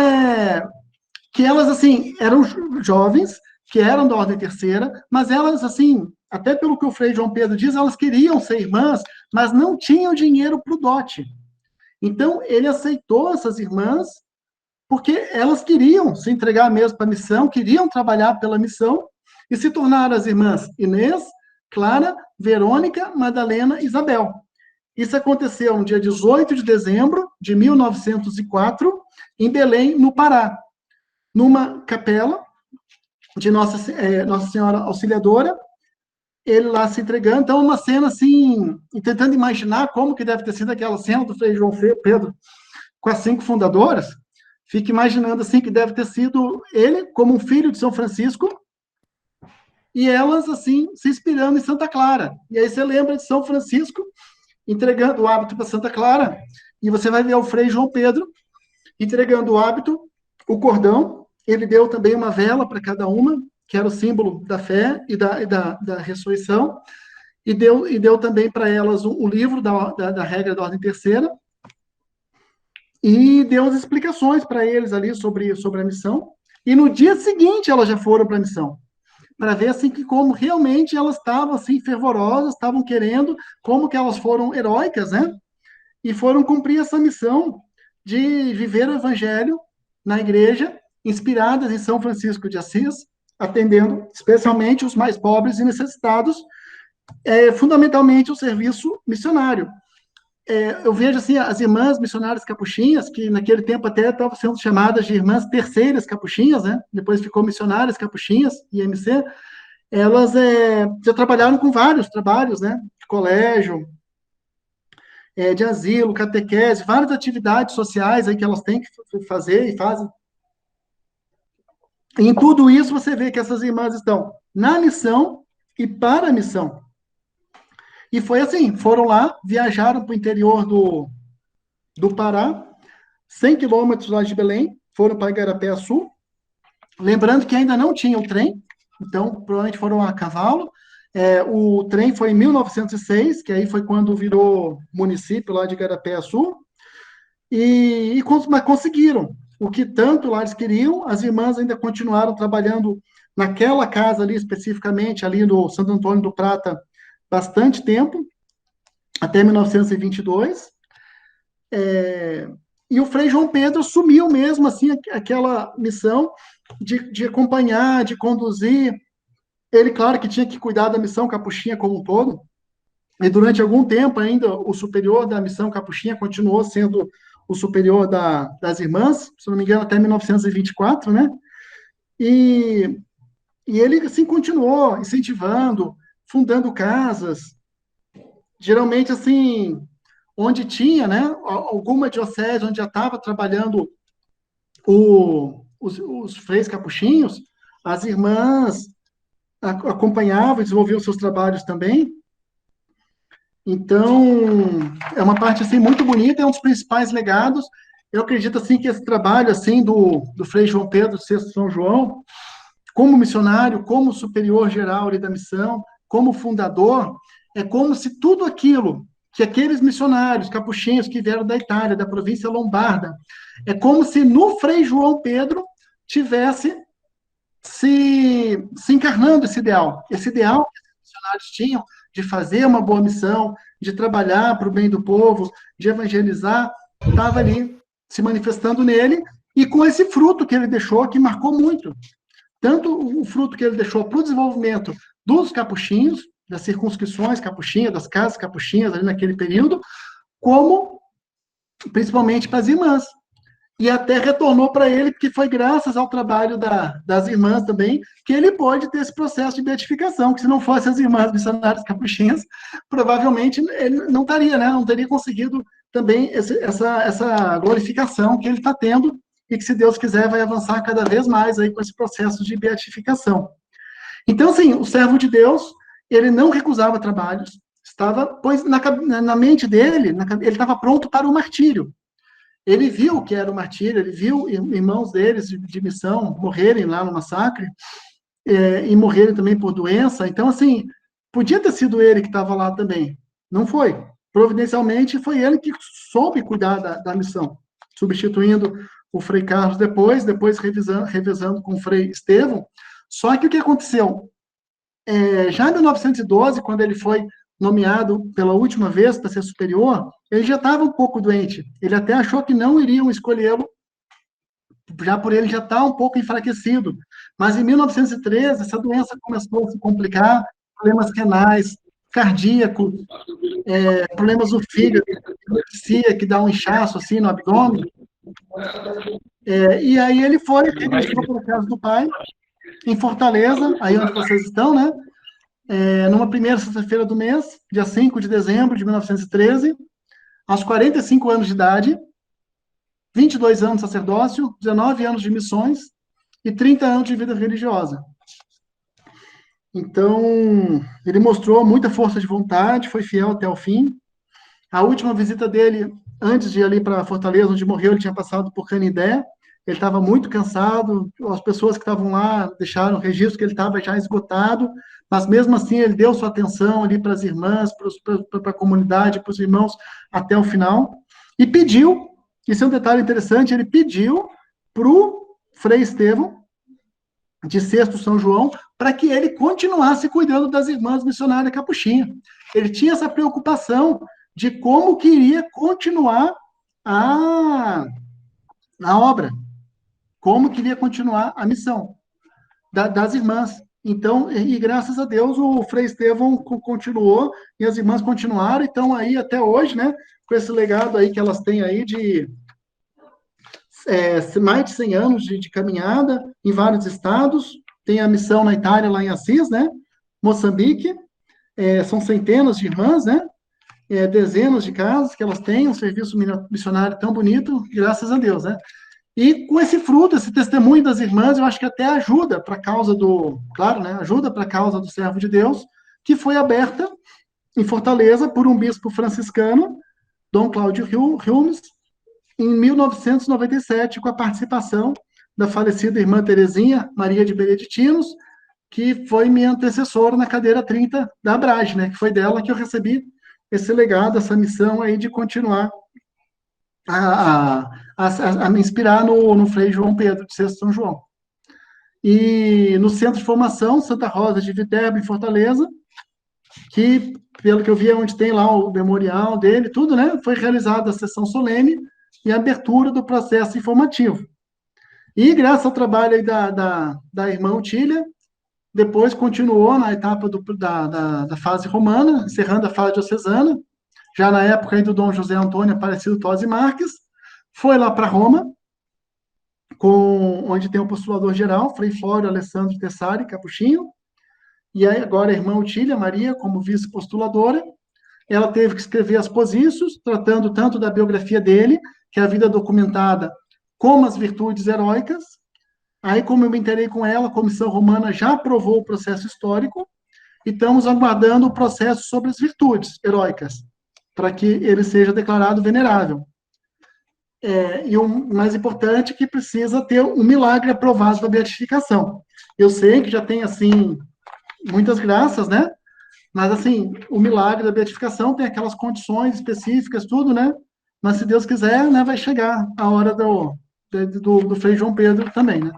assim, eram jovens, que eram da Ordem Terceira, mas elas, assim, até pelo que o Frei João Pedro diz, elas queriam ser irmãs, mas não tinham dinheiro para o dote. Então, ele aceitou essas irmãs, porque elas queriam se entregar mesmo para a missão, queriam trabalhar pela missão, e se tornaram as irmãs Inês, Clara, Verônica, Madalena e Isabel. Isso aconteceu no dia 18 de dezembro de 1904, em Belém, no Pará, numa capela de Nossa Senhora Auxiliadora, ele lá se entregando. Então, uma cena assim, tentando imaginar como que deve ter sido aquela cena do Frei João Pedro com as 5 fundadoras, fica imaginando assim que deve ter sido ele como um filho de São Francisco, e elas assim se inspirando em Santa Clara. E aí você lembra de São Francisco entregando o hábito para Santa Clara, e você vai ver o Frei João Pedro entregando o hábito, o cordão. Ele deu também uma vela para cada uma, que era o símbolo da fé e da ressurreição, e deu também para elas o livro da regra da Ordem Terceira, e deu as explicações para eles ali sobre a missão, e no dia seguinte elas já foram para a missão, para ver assim que como realmente elas estavam assim fervorosas, estavam querendo, como que elas foram heróicas, né? E foram cumprir essa missão de viver o evangelho na igreja, inspiradas em São Francisco de Assis, atendendo especialmente os mais pobres e necessitados, fundamentalmente o serviço missionário. Eu vejo assim as irmãs missionárias capuchinhas, que naquele tempo até estavam sendo chamadas de irmãs terceiras capuchinhas, né? Depois ficou missionárias capuchinhas, IMC, elas já trabalharam com vários trabalhos, né? De colégio, de asilo, catequese, várias atividades sociais aí que elas têm que fazer e fazem. E em tudo isso você vê que essas irmãs estão na missão e para a missão. E foi assim, foram lá, viajaram para o interior do Pará, 100 quilômetros lá de Belém, foram para Igarapé-Açu, lembrando que ainda não tinha o trem, então provavelmente foram a cavalo. O trem foi em 1906, que aí foi quando virou município lá de Igarapé-Açu, mas conseguiram o que tanto lá eles queriam. As irmãs ainda continuaram trabalhando naquela casa ali, especificamente ali no Santo Antônio do Prata, bastante tempo, até 1922, e o Frei João Pedro assumiu mesmo assim aquela missão de acompanhar, de conduzir. Ele, claro, que tinha que cuidar da missão capuchinha como um todo, e durante algum tempo ainda o superior da missão capuchinha continuou sendo o superior das irmãs, se não me engano, até 1924, né? E ele, assim, continuou incentivando, fundando casas, geralmente, assim, onde tinha, né, alguma diocese onde já estava trabalhando os freis capuchinhos, as irmãs acompanhavam e desenvolviam seus trabalhos também. Então, é uma parte, assim, muito bonita, é um dos principais legados. Eu acredito, assim, que esse trabalho, assim, do Frei João Pedro, VI São João, como missionário, como superior geral ali da missão, como fundador, é como se tudo aquilo que aqueles missionários capuchinhos que vieram da Itália, da província lombarda, é como se no Frei João Pedro tivesse se encarnando esse ideal que os missionários tinham de fazer uma boa missão, de trabalhar para o bem do povo, de evangelizar, estava ali se manifestando nele, e com esse fruto que ele deixou, que marcou muito. Tanto o fruto que ele deixou para o desenvolvimento dos capuchinhos, das circunscrições capuchinhas, das casas capuchinhas ali naquele período, como principalmente para as irmãs. E até retornou para ele, porque foi graças ao trabalho das irmãs também, que ele pôde ter esse processo de beatificação, que se não fossem as irmãs missionárias capuchinhas, provavelmente ele não estaria, né? Não teria conseguido também essa glorificação que ele está tendo, e que, se Deus quiser, vai avançar cada vez mais aí com esse processo de beatificação. Então, assim, o servo de Deus, ele não recusava trabalhos, pois na mente dele, ele estava pronto para o martírio. Ele viu o que era o martírio, ele viu irmãos deles de missão morrerem lá no massacre, e morrerem também por doença. Então, assim, podia ter sido ele que estava lá também. Não foi. Providencialmente, foi ele que soube cuidar da missão, substituindo o Frei Carlos depois revezando com o Frei Estevão. Só que o que aconteceu? Já em 1912, quando ele foi nomeado pela última vez para ser superior, ele já estava um pouco doente. Ele até achou que não iriam escolhê-lo, já por ele já estar um pouco enfraquecido. Mas em 1913, essa doença começou a se complicar, problemas renais, cardíacos, problemas do fígado, que dá um inchaço assim no abdômen. E aí ele regressou para a casa do pai, em Fortaleza, aí onde vocês estão, né? Numa primeira sexta-feira do mês, dia 5 de dezembro de 1913, aos 45 anos de idade, 22 anos de sacerdócio, 19 anos de missões e 30 anos de vida religiosa. Então, ele mostrou muita força de vontade, foi fiel até o fim. A última visita dele, antes de ir ali para Fortaleza, onde morreu, ele tinha passado por Canindé. Ele estava muito cansado, as pessoas que estavam lá deixaram registro que ele estava já esgotado, mas mesmo assim ele deu sua atenção ali para as irmãs, para a comunidade, para os irmãos, até o final, e pediu, isso é um detalhe interessante, ele pediu para o Frei Estevão, de VI São João, para que ele continuasse cuidando das irmãs missionárias capuchinhas. Ele tinha essa preocupação de como queria continuar a obra, como queria continuar a missão das irmãs. Então, e graças a Deus, o Frei Estevão continuou, e as irmãs continuaram, então aí até hoje, né, com esse legado aí que elas têm aí de mais de 100 anos de caminhada em vários estados, tem a missão na Itália, lá em Assis, né, Moçambique, são centenas de irmãs, né, dezenas de casas que elas têm, um serviço missionário tão bonito, graças a Deus, né. E com esse fruto, esse testemunho das irmãs, eu acho que até ajuda para a causa ajuda para a causa do servo de Deus, que foi aberta em Fortaleza por um bispo franciscano, Dom Cláudio Rumes, em 1997, com a participação da falecida irmã Terezinha Maria de Beneditinos, que foi minha antecessora na cadeira 30 da Abrage, né, que foi dela que eu recebi esse legado, essa missão aí de continuar a me inspirar no Frei João Pedro, de VI São João. E no Centro de Formação, Santa Rosa de Viterbo, em Fortaleza, que, pelo que eu vi, é onde tem lá o memorial dele, tudo, né? Foi realizada a sessão solene e a abertura do processo informativo. E, graças ao trabalho aí da irmã Otília, depois continuou na etapa da fase romana, encerrando a fase diocesana, já na época aí do Dom José Antônio Aparecido Tosi Marques, foi lá para Roma, onde tem o postulador geral, Frei Flório Alessandro Tessari Capuchinho, e aí agora a irmã Otília Maria, como vice-postuladora, ela teve que escrever as posícios, tratando tanto da biografia dele, que é a vida documentada, como as virtudes heróicas, Aí, como eu me inteirei com ela, a Comissão Romana já aprovou o processo histórico, e estamos aguardando o processo sobre as virtudes heróicas, para que ele seja declarado venerável. E o mais importante é que precisa ter um milagre aprovado da beatificação. Eu sei que já tem, assim, muitas graças, né? Mas, assim, o milagre da beatificação tem aquelas condições específicas, tudo, né? Mas, se Deus quiser, né, vai chegar a hora do Frei João Pedro também, né?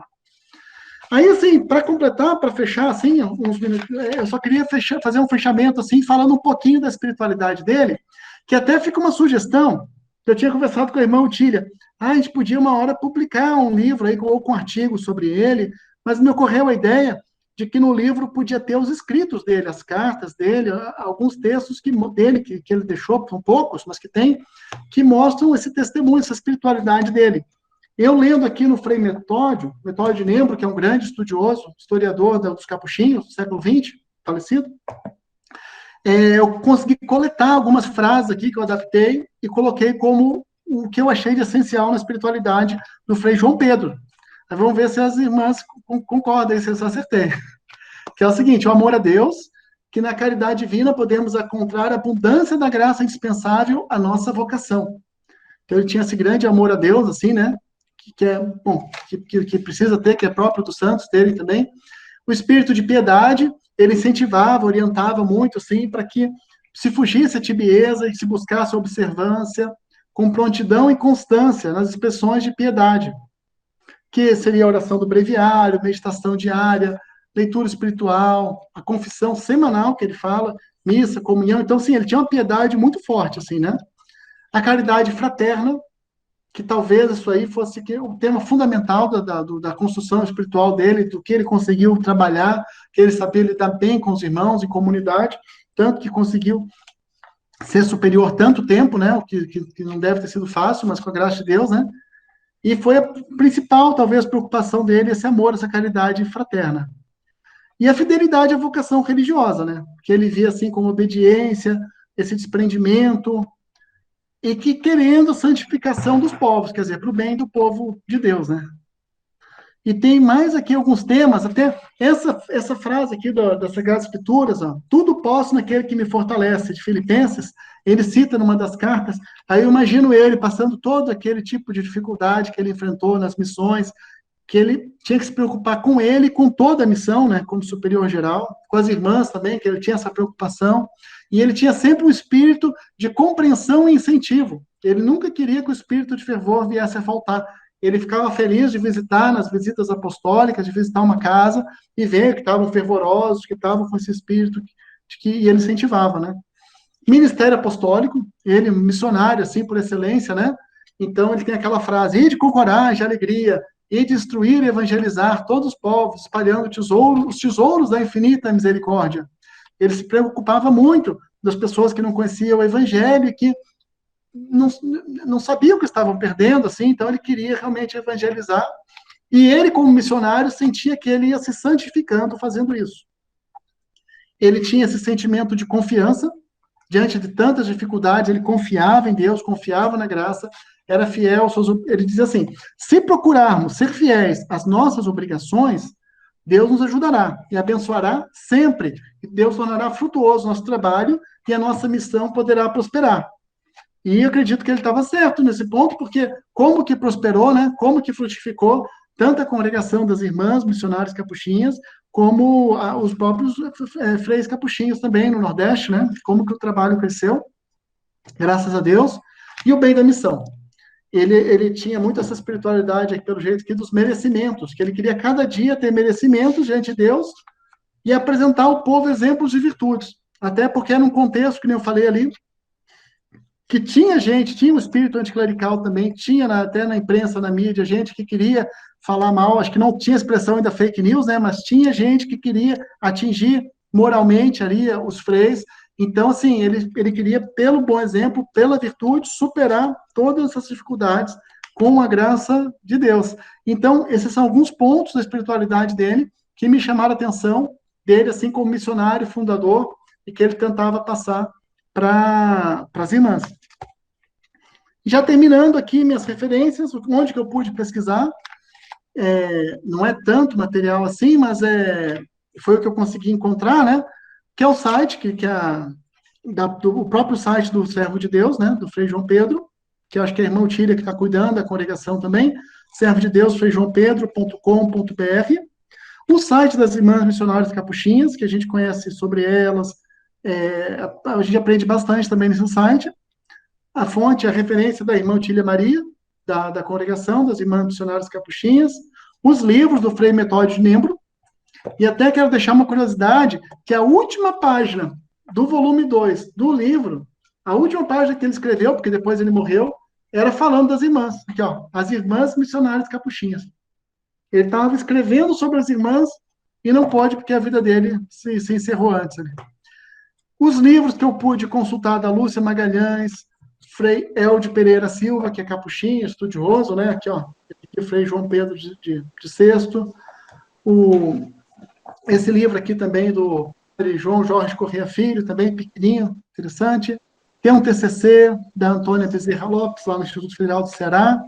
Aí, assim, para completar, para fechar, assim, uns minutos, eu só queria fazer um fechamento, assim, falando um pouquinho da espiritualidade dele, que até fica uma sugestão, que eu tinha conversado com a irmã Otília. A gente podia, uma hora, publicar um livro aí, ou com um artigo sobre ele, mas me ocorreu a ideia de que no livro podia ter os escritos dele, as cartas dele, alguns textos dele que ele deixou, são poucos, mas que tem, que mostram esse testemunho, essa espiritualidade dele. Eu lendo aqui no Frei Metódio de Nembro, que é um grande estudioso, historiador dos capuchinhos, do século XX, falecido, eu consegui coletar algumas frases aqui que eu adaptei e coloquei como o que eu achei de essencial na espiritualidade do Frei João Pedro. Aí vamos ver se as irmãs concordam, se eu acertei. Que é o seguinte: o amor a Deus, que na caridade divina podemos encontrar a abundância da graça indispensável à nossa vocação. Então ele tinha esse grande amor a Deus, assim, né? Que é, bom, que precisa ter, que é próprio dos santos terem também. O espírito de piedade, ele incentivava, orientava muito, assim, para que se fugisse a tibieza e se buscasse a observância com prontidão e constância nas expressões de piedade, que seria a oração do breviário, meditação diária, leitura espiritual, a confissão semanal que ele fala, missa, comunhão. Então, sim, ele tinha uma piedade muito forte, assim, né? A caridade fraterna, que talvez isso aí fosse o tema fundamental da construção espiritual dele, do que ele conseguiu trabalhar, que ele sabia lidar bem com os irmãos em comunidade, tanto que conseguiu ser superior tanto tempo, né, o que não deve ter sido fácil, mas com a graça de Deus, né, e foi a principal, talvez, preocupação dele, esse amor, essa caridade fraterna. E a fidelidade à vocação religiosa, né, que ele via assim como obediência, esse desprendimento, e que querendo a santificação dos povos, quer dizer, para o bem do povo de Deus, né? E tem mais aqui alguns temas, até essa frase aqui das Sagradas Escrituras, ó, tudo posso naquele que me fortalece, de Filipenses, ele cita numa das cartas, aí eu imagino ele passando todo aquele tipo de dificuldade que ele enfrentou nas missões, que ele tinha que se preocupar com ele e com toda a missão, né, como superior geral, com as irmãs também, que ele tinha essa preocupação, e ele tinha sempre um espírito de compreensão e incentivo. Ele nunca queria que o espírito de fervor viesse a faltar. Ele ficava feliz de visitar nas visitas apostólicas, de visitar uma casa e ver que estavam fervorosos, que estavam com esse espírito e ele incentivava, né? Ministério apostólico, ele missionário, assim, por excelência, né? Então, ele tem aquela frase, ide com coragem, alegria, e destruir e evangelizar todos os povos, espalhando os tesouros da infinita misericórdia. Ele se preocupava muito das pessoas que não conheciam o evangelho e que não sabiam o que estavam perdendo, assim, então ele queria realmente evangelizar. E ele, como missionário, sentia que ele ia se santificando fazendo isso. Ele tinha esse sentimento de confiança, diante de tantas dificuldades, ele confiava em Deus, confiava na graça, era fiel aos seus... Ele dizia assim, se procurarmos ser fiéis às nossas obrigações, Deus nos ajudará e abençoará sempre. E Deus tornará frutuoso o nosso trabalho e a nossa missão poderá prosperar. E eu acredito que ele estava certo nesse ponto, porque como que prosperou, né? Como que frutificou tanto a congregação das irmãs missionárias capuchinhas, como os próprios freis capuchinhos também no Nordeste, né? Como que o trabalho cresceu, graças a Deus, e o bem da missão. Ele tinha muito essa espiritualidade, pelo jeito aqui, dos merecimentos, que ele queria cada dia ter merecimentos diante de Deus e apresentar ao povo exemplos de virtudes. Até porque era um contexto, que nem eu falei ali, que tinha gente, tinha um espírito anticlerical também, tinha até na imprensa, na mídia, gente que queria falar mal, acho que não tinha expressão ainda fake news, né, mas tinha gente que queria atingir moralmente ali os freis. Então, assim, ele queria, pelo bom exemplo, pela virtude, superar todas essas dificuldades com a graça de Deus. Então, esses são alguns pontos da espiritualidade dele que me chamaram a atenção dele, assim, como missionário, fundador, e que ele tentava passar para as irmãs. Já terminando aqui minhas referências, onde que eu pude pesquisar, não é tanto material assim, mas foi o que eu consegui encontrar, né? Que é o site, o próprio site do Servo de Deus, né? Do Frei João Pedro, que eu acho que é a irmã Otília que está cuidando da congregação também, servo de Deus, freijoaopedro.com.br. O site das Irmãs Missionárias Capuchinhas, que a gente conhece sobre elas, a gente aprende bastante também nesse site. A fonte, a referência da irmã Otília Maria, da congregação das Irmãs Missionárias Capuchinhas, os livros do Frei Metódio de Nembro, e até quero deixar uma curiosidade, que a última página do volume 2 do livro, a última página que ele escreveu, porque depois ele morreu, era falando das irmãs. Aqui, ó, as Irmãs Missionárias Capuchinhas. Ele estava escrevendo sobre as irmãs e não pode, porque a vida dele se encerrou antes. Né? Os livros que eu pude consultar da Lúcia Magalhães, Frei Elde Pereira Silva, que é capuchinho, estudioso, né? Aqui, ó, aqui, Frei João Pedro de Sexto. Esse livro aqui também do Frei João Jorge Corrêa Filho, também pequenininho, interessante. Tem um TCC da Antônia Bezerra Lopes, lá no Instituto Federal do Ceará.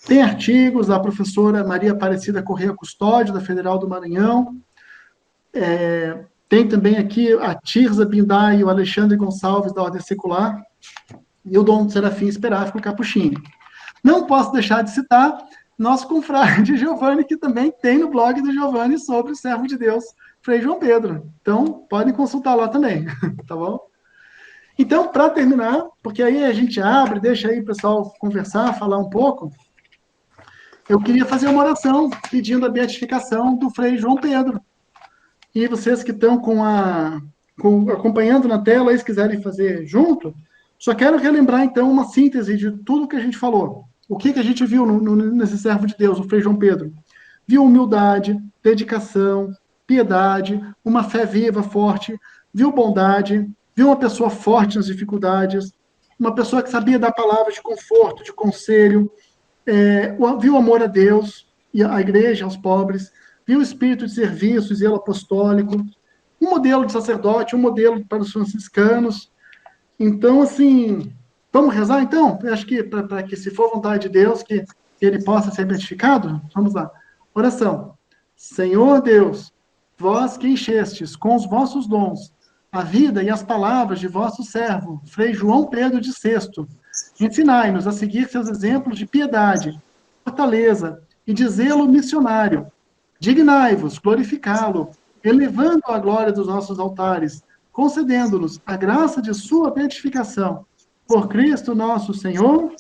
Tem artigos da professora Maria Aparecida Corrêa Custódio, da Federal do Maranhão. Tem também aqui a Tirza Bindai e o Alexandre Gonçalves, da Ordem Secular, e o Dom Serafim Esperáfico Capuchinho. Não posso deixar de citar nosso confrade Giovanni, que também tem no blog do Giovanni sobre o servo de Deus, Frei João Pedro. Então, podem consultar lá também, tá bom? Então, para terminar, porque aí a gente abre, deixa aí o pessoal conversar, falar um pouco, eu queria fazer uma oração pedindo a beatificação do Frei João Pedro. E vocês que estão acompanhando na tela, e se quiserem fazer junto, só quero relembrar, então, uma síntese de tudo que a gente falou. O que a gente viu nesse servo de Deus, o Frei João Pedro? Viu humildade, dedicação, piedade, uma fé viva, forte, viu bondade, viu uma pessoa forte nas dificuldades, uma pessoa que sabia dar palavras de conforto, de conselho, viu amor a Deus e à igreja, aos pobres, viu o espírito de serviço, zelo apostólico, um modelo de sacerdote, um modelo para os franciscanos. Então, assim, vamos rezar, então? Eu acho que, para que, se for vontade de Deus, que ele possa ser beatificado, vamos lá. Oração. Senhor Deus, vós que enchestes com os vossos dons a vida e as palavras de vosso servo, Frei João Pedro de Sexto, ensinai-nos a seguir seus exemplos de piedade, fortaleza e de zelo missionário. Dignai-vos glorificá-lo, elevando a glória dos nossos altares, concedendo-nos a graça de sua beatificação. Por Cristo nosso Senhor.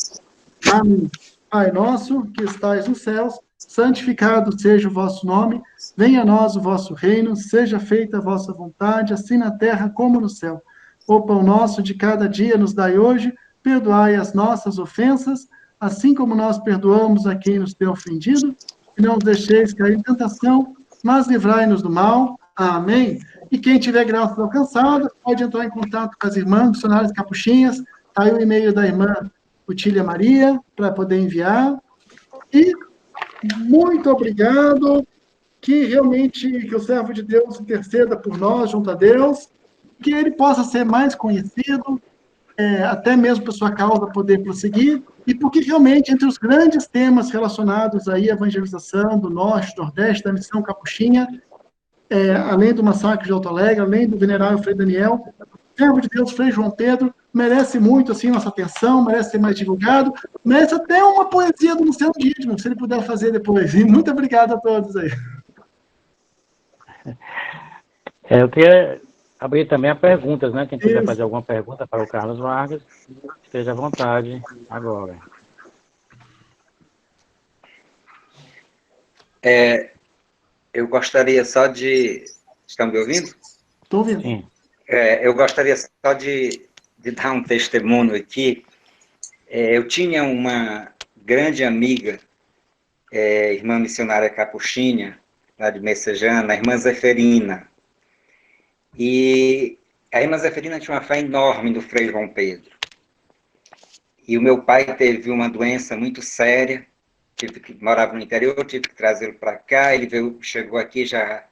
Amém. Pai nosso, que estais nos céus, santificado seja o vosso nome, venha a nós o vosso reino, seja feita a vossa vontade, assim na terra como no céu. O pão nosso de cada dia nos dai hoje, perdoai as nossas ofensas, assim como nós perdoamos a quem nos tem ofendido, e não nos deixeis cair em tentação, mas livrai-nos do mal. Amém. E quem tiver graças alcançadas, pode entrar em contato com as irmãs missionárias capuchinhas, está aí o e-mail da irmã Otília Maria, para poder enviar. E muito obrigado, que realmente que o servo de Deus interceda por nós junto a Deus, que ele possa ser mais conhecido, até mesmo por sua causa poder prosseguir, e porque realmente entre os grandes temas relacionados aí à evangelização do Norte, do Nordeste, da missão capuchinha, além do massacre de Alto Alegre, além do venerável Frei Daniel, o servo de Deus, Frei João Pedro, merece muito, assim, nossa atenção, merece ser mais divulgado, merece até uma poesia do Luciano Dittmann, se ele puder fazer depois. E muito obrigado a todos aí. Eu queria abrir também a perguntas, né? Quem quiser fazer alguma pergunta para o Carlos Vargas, esteja à vontade agora. Eu gostaria só de... Estão me ouvindo? Estou ouvindo. Sim. Eu gostaria só de dar um testemunho aqui. Eu tinha uma grande amiga, irmã missionária capuchinha, lá de Messejana, a irmã Zeferina. E a irmã Zeferina tinha uma fé enorme no Frei João Pedro. E o meu pai teve uma doença muito séria, morava no interior, tive que trazê-lo para cá, ele chegou aqui já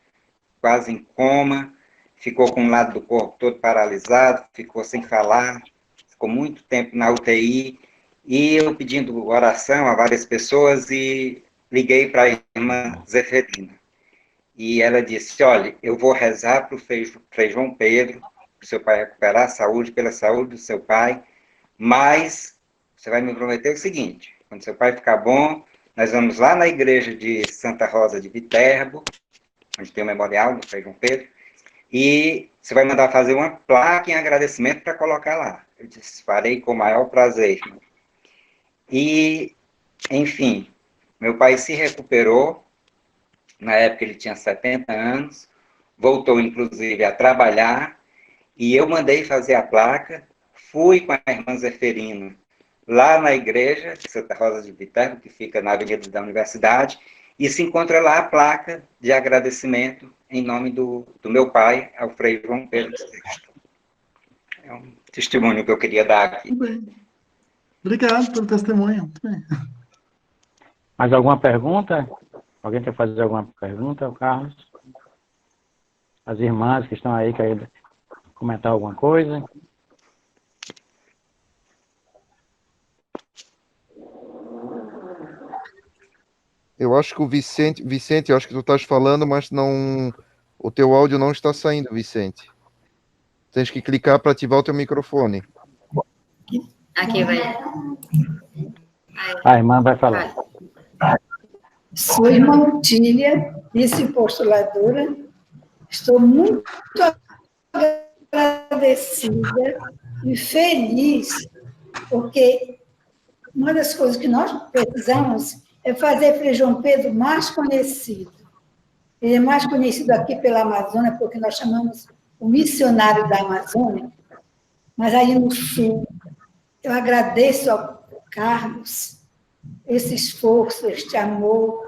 quase em coma, ficou com um lado do corpo todo paralisado, ficou sem falar, ficou muito tempo na UTI, e eu pedindo oração a várias pessoas, e liguei para a irmã Zeferina. E ela disse, olha, eu vou rezar para o Frei João Pedro, para o seu pai recuperar a saúde, pela saúde do seu pai, mas você vai me prometer o seguinte, quando seu pai ficar bom, nós vamos lá na igreja de Santa Rosa de Viterbo, onde tem o memorial do Frei João Pedro, e você vai mandar fazer uma placa em agradecimento para colocar lá. Eu disse, farei com o maior prazer. E, enfim, meu pai se recuperou. Na época ele tinha 70 anos, voltou inclusive a trabalhar, e eu mandei fazer a placa, fui com a irmã Zeferina lá na igreja de Santa Rosa de Viterbo, que fica na Avenida da Universidade, e se encontra lá a placa de agradecimento em nome do meu pai, ao Frei João Pedro VI. É um testemunho que eu queria dar aqui. Muito bem. Obrigado pelo testemunho. Muito bem. Mais alguma pergunta? Alguém quer fazer alguma pergunta, Carlos? As irmãs que estão aí querem comentar alguma coisa? Eu acho que o Vicente, eu acho que tu estás falando, mas não, o teu áudio não está saindo, Vicente. Tens que clicar para ativar o teu microfone. Aqui vai. A irmã vai falar. Sou irmã Otília, vice-postuladora. Estou muito agradecida e feliz, porque uma das coisas que nós precisamos é fazer Frei João Pedro mais conhecido. Ele é mais conhecido aqui pela Amazônia, porque nós chamamos o missionário da Amazônia, mas aí no Sul. Eu agradeço ao Carlos esse esforço, este amor,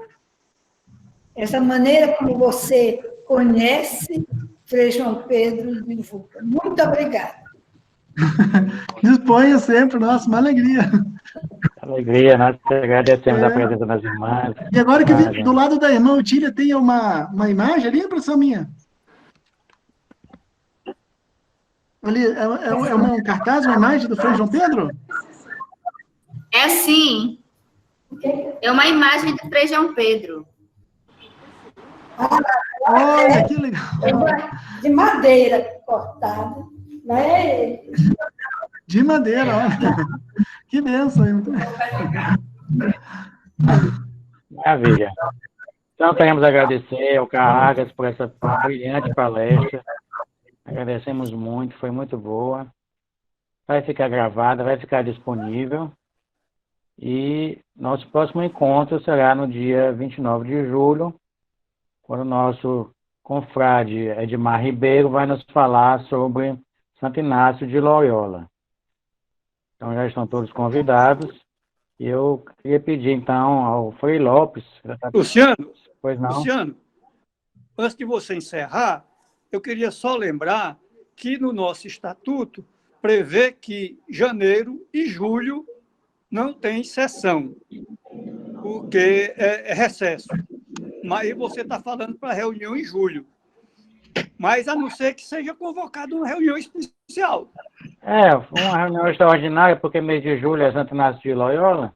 essa maneira como você conhece Frei João Pedro e divulga. Muito obrigada. Disponha sempre, nossa, uma alegria. Alegria, nós agradecemos a presença das irmãs. E agora que vi, do lado da irmã Otília tem uma imagem ali, impressão minha? Ali, é um cartaz, uma imagem do Frei João Pedro? É sim. É uma imagem do Frei João Pedro. Olha, que legal. De madeira cortada. Né? De madeira, olha. Que benção. Maravilha. Então, queremos agradecer ao Carragas por essa brilhante palestra. Agradecemos muito, foi muito boa. Vai ficar gravada, vai ficar disponível. E nosso próximo encontro será no dia 29 de julho, quando o nosso confrade Edmar Ribeiro vai nos falar sobre Santo Inácio de Loyola. Então, já estão todos convidados. E eu queria pedir, então, ao Frei Lopes... Luciano, Pois não? Luciano, antes de você encerrar, eu queria só lembrar que no nosso estatuto prevê que janeiro e julho não tem sessão, porque é recesso. Mas você está falando para reunião em julho. Mas a não ser que seja convocado uma reunião especial. Uma reunião extraordinária, porque mês de julho é Santo Inácio de Loyola,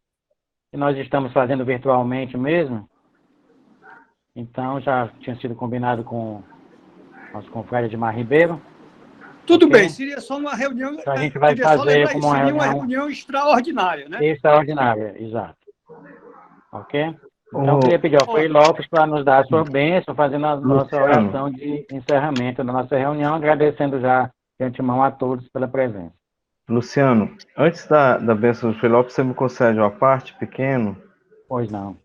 e nós estamos fazendo virtualmente mesmo. Então, já tinha sido combinado com nosso confrade Edmar Ribeiro. Tudo bem, seria só uma reunião... Então, a gente vai fazer como uma reunião extraordinária, né? Extraordinária, exato. Ok? Então, eu queria pedir ao Frei Lopes para nos dar a sua bênção, fazendo a nossa oração de encerramento da nossa reunião, agradecendo já de antemão a todos pela presença. Luciano, antes da bênção do Frei Lopes, você me concede uma parte pequena? Pois não.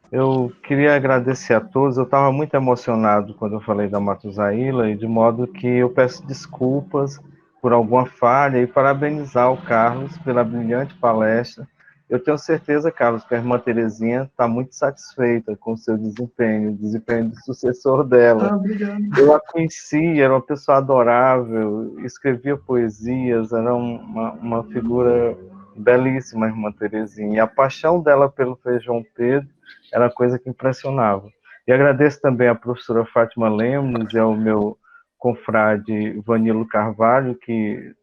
Eu queria agradecer a todos, eu estava muito emocionado quando eu falei da Matusaíla, e de modo que eu peço desculpas por alguma falha e parabenizar o Carlos pela brilhante palestra. Eu tenho certeza, Carlos, que a irmã Terezinha está muito satisfeita com o seu desempenho, o desempenho do sucessor dela. Obrigado. Eu a conheci, era uma pessoa adorável, escrevia poesias, era uma figura belíssima, a irmã Terezinha. E a paixão dela pelo Frei João Pedro era coisa que impressionava. E agradeço também à professora Fátima Lemos e ao meu confrade Vanilo Carvalho, que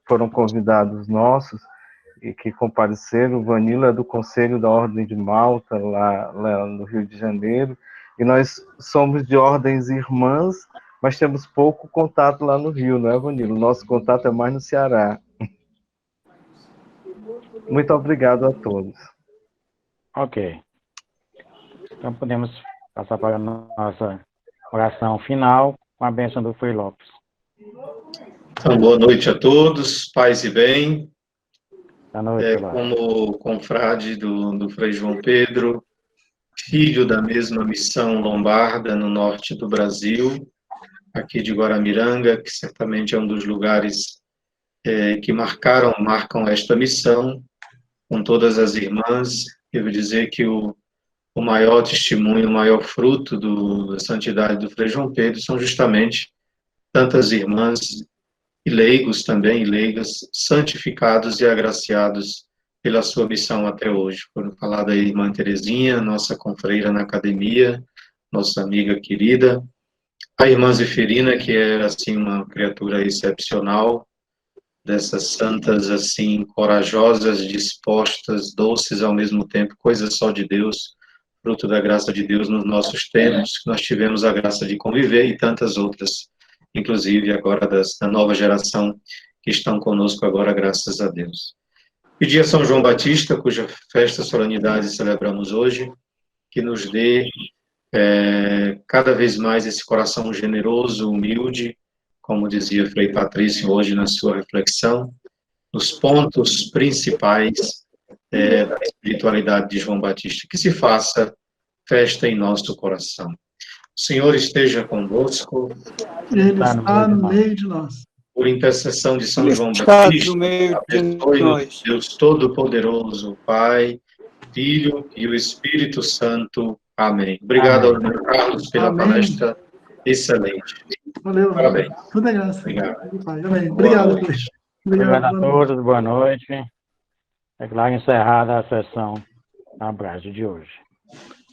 foram convidados nossos, e que compareceram. O Vanilo é do Conselho da Ordem de Malta, lá no Rio de Janeiro, e nós somos de ordens irmãs, mas temos pouco contato lá no Rio, não é, Vanilo? Nosso contato é mais no Ceará. Muito obrigado a todos. Ok. Então podemos passar para a nossa oração final com a bênção do Frei Lopes. Então, boa noite a todos, paz e bem. Boa noite, como confrade do Frei João Pedro, filho da mesma missão lombarda no norte do Brasil, aqui de Guaramiranga, que certamente é um dos lugares que marcam esta missão, com todas as irmãs. Devo dizer que o maior testemunho, o maior fruto da santidade do Frei João Pedro são justamente tantas irmãs e leigos também, e leigas, santificados e agraciados pela sua missão até hoje. Foram falar da irmã Terezinha, nossa confreira na academia, nossa amiga querida, a irmã Zeferina, que era, assim, uma criatura excepcional, dessas santas, assim, corajosas, dispostas, doces ao mesmo tempo, coisa só de Deus, fruto da graça de Deus nos nossos tempos, que nós tivemos a graça de conviver, e tantas outras, inclusive agora da nova geração, que estão conosco agora, graças a Deus. Pedir a São João Batista, cuja festa, solenidade celebramos hoje, que nos dê cada vez mais esse coração generoso, humilde, como dizia Frei Patrício hoje na sua reflexão, nos pontos principais da espiritualidade de João Batista, que se faça festa em nosso coração. O Senhor esteja convosco. Ele está no meio de nós. Por intercessão de São João Está Batista, no meio de abençoe-nos Deus Todo-Poderoso, Pai, Filho e o Espírito Santo. Amém. Obrigado ao irmão Carlos pela palestra excelente. Valeu. Parabéns. Tudo é graça. Obrigado. Amém. Obrigado. Obrigado a todos, boa noite. Declaro encerrada a sessão na Brás de hoje.